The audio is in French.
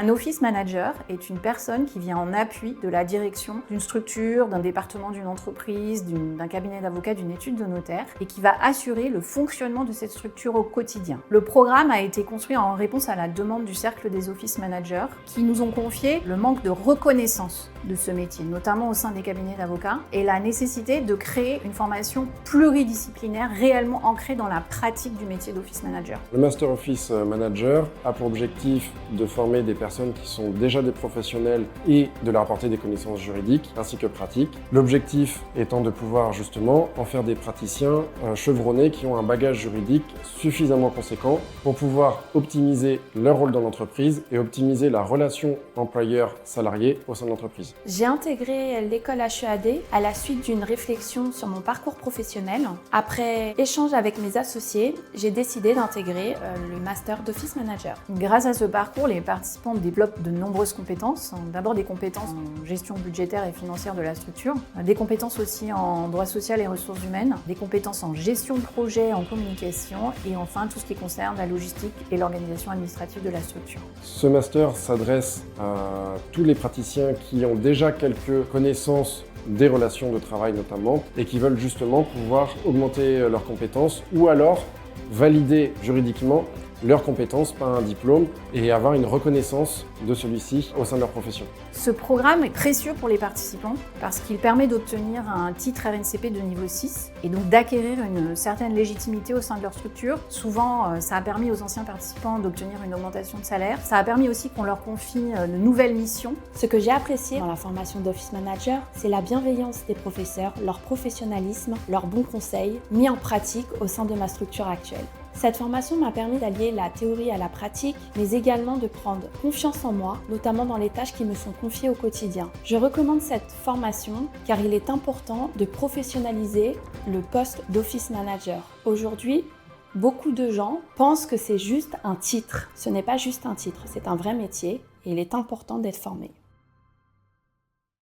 Un office manager est une personne qui vient en appui de la direction d'une structure, d'un département d'une entreprise, d'un cabinet d'avocat, d'une étude de notaire et qui va assurer le fonctionnement de cette structure au quotidien. Le programme a été construit en réponse à la demande du Cercle des office managers qui nous ont confié le manque de reconnaissance de ce métier, notamment au sein des cabinets d'avocats, et la nécessité de créer une formation pluridisciplinaire réellement ancrée dans la pratique du métier d'office manager. Le Master Office Manager a pour objectif de former des personnes qui sont déjà des professionnels et de leur apporter des connaissances juridiques ainsi que pratiques. L'objectif étant de pouvoir justement en faire des praticiens chevronnés qui ont un bagage juridique suffisamment conséquent pour pouvoir optimiser leur rôle dans l'entreprise et optimiser la relation employeur-salarié au sein de l'entreprise. J'ai intégré l'école HEAD à la suite d'une réflexion sur mon parcours professionnel. Après échange avec mes associés, j'ai décidé d'intégrer le Master d'Office Manager. Grâce à ce parcours, les participants développent de nombreuses compétences. D'abord des compétences en gestion budgétaire et financière de la structure, des compétences aussi en droit social et ressources humaines, des compétences en gestion de projet, en communication et enfin tout ce qui concerne la logistique et l'organisation administrative de la structure. Ce master s'adresse à tous les praticiens qui ont déjà quelques connaissances des relations de travail notamment et qui veulent justement pouvoir augmenter leurs compétences ou alors valider juridiquement leurs compétences par un diplôme et avoir une reconnaissance de celui-ci au sein de leur profession. Ce programme est précieux pour les participants parce qu'il permet d'obtenir un titre RNCP de niveau 6 et donc d'acquérir une certaine légitimité au sein de leur structure. Souvent, ça a permis aux anciens participants d'obtenir une augmentation de salaire. Ça a permis aussi qu'on leur confie de nouvelles missions. Ce que j'ai apprécié dans la formation d'Office Manager, c'est la bienveillance des professeurs, leur professionnalisme, leurs bons conseils mis en pratique au sein de ma structure actuelle. Cette formation m'a permis d'allier la théorie à la pratique, mais également de prendre confiance en moi, notamment dans les tâches qui me sont confiées au quotidien. Je recommande cette formation car il est important de professionnaliser le poste d'office manager. Aujourd'hui, beaucoup de gens pensent que c'est juste un titre. Ce n'est pas juste un titre, c'est un vrai métier et il est important d'être formé.